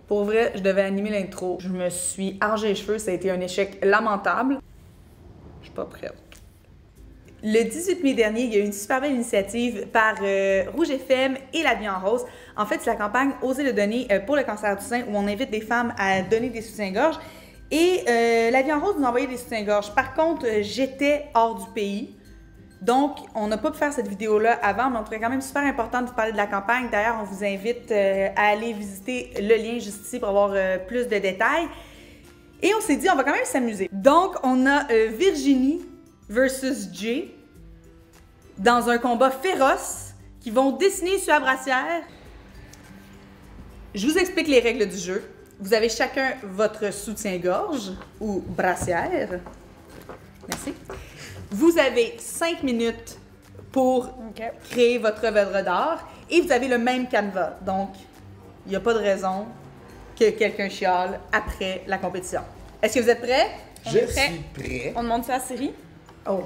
Pour vrai, je devais animer l'intro. Je me suis arrangé les cheveux, ça a été un échec lamentable. Je suis pas prête. Le 18 mai dernier, il y a eu une super belle initiative par Rouge FM et La Vie en Rose. En fait, c'est la campagne Osez le donner pour le cancer du sein où on invite des femmes à donner des soutiens-gorge. Et La Vie en Rose nous a envoyé des soutiens-gorge. Par contre, j'étais hors du pays. Donc, on n'a pas pu faire cette vidéo-là avant, mais on trouvait quand même super important de vous parler de la campagne. D'ailleurs, on vous invite à aller visiter le lien juste ici pour avoir plus de détails. Et on s'est dit, on va quand même s'amuser. Donc, on a Virginie versus Jay dans un combat féroce qui vont dessiner sur la brassière. Je vous explique les règles du jeu. Vous avez chacun votre soutien-gorge ou brassière. Merci. Vous avez 5 minutes pour créer votre œuvre d'art et vous avez le même canevas. Donc, il n'y a pas de raison que quelqu'un chiale après la compétition. Est-ce que vous êtes prêts? Je suis prêt. On demande ça à Siri? Oh.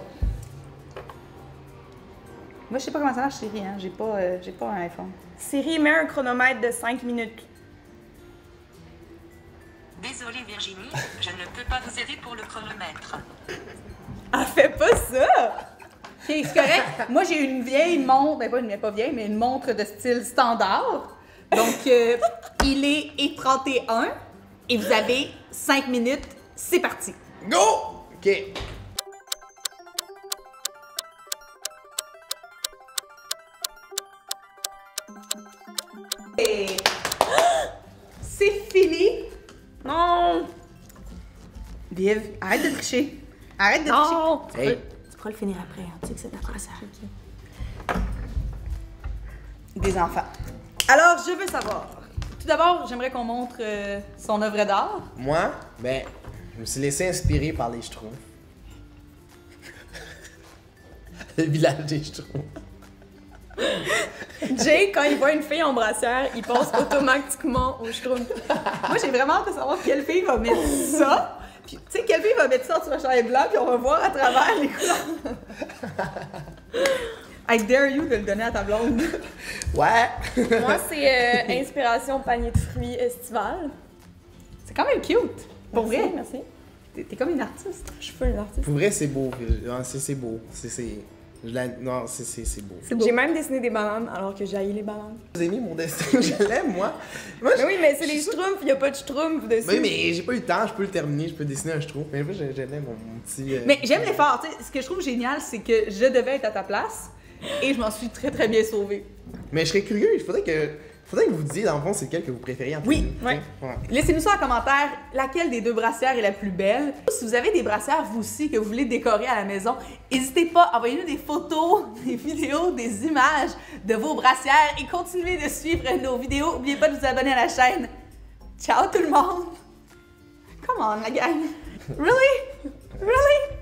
Moi, je sais pas comment ça marche, Siri, hein? J'ai pas un iPhone. Siri met un chronomètre de 5 minutes. Désolée Virginie, je ne peux pas vous aider pour le chronomètre. Ah, fais pas ça! Ok, c'est correct. Moi, j'ai une vieille montre, ben pas vieille, mais une montre de style standard. Donc, il est et31 et vous avez 5 minutes. C'est parti. Go! OK. Et... C'est fini. Non! Viv, arrête de tricher. Arrête de tricher. Non! Hey. Tu pourras le finir après, hein. Tu sais que c'est après ça. Des enfants. Alors, je veux savoir. Tout d'abord, j'aimerais qu'on montre son œuvre d'art. Moi, ben, je me suis laissé inspirer par les Schtroumpfs. Le village des Schtroumpfs. Jay, quand il voit une fille en brassière, il pense automatiquement au schtroumpf. Moi, j'ai vraiment hâte de savoir quelle fille va mettre ça. Puis, tu sais, quelle fille va mettre ça sur un chandail blanc, puis on va voir à travers les couleurs. I dare you de le donner à ta blonde. Ouais. Moi, c'est inspiration panier de fruits estival. C'est quand même cute. Pour Merci, vrai. merci. T'es comme une artiste. Je suis pas une artiste. Pour vrai, c'est beau. C'est beau. Non, c'est beau. C'est beau. J'ai même dessiné des bananes alors que j'haïs les bananes. Vous avez mis mon destin, je l'aime, moi. Mais oui, mais c'est les schtroumpfs, il y a pas de schtroumpf dessus. Oui, mais j'ai pas eu le temps, je peux le terminer, je peux dessiner un Schtroumpf. Mais moi, j'aime mon petit. Mais j'aime l'effort. Tu sais, ce que je trouve génial, c'est que je devais être à ta place et je m'en suis très, très bien sauvée. Mais je serais curieux, il faudrait que vous disiez, dans le fond, c'est lequel que vous préférez entre Oui, les deux, ouais. tu sais. Ouais. Laissez-nous ça en commentaire. Laquelle des deux brassières est la plus belle? Si vous avez des brassières, vous aussi, que vous voulez décorer à la maison, n'hésitez pas, envoyez-nous des photos, des vidéos, des images de vos brassières et continuez de suivre nos vidéos. N'oubliez pas de vous abonner à la chaîne. Ciao tout le monde! Come on, la gang! Really? Really?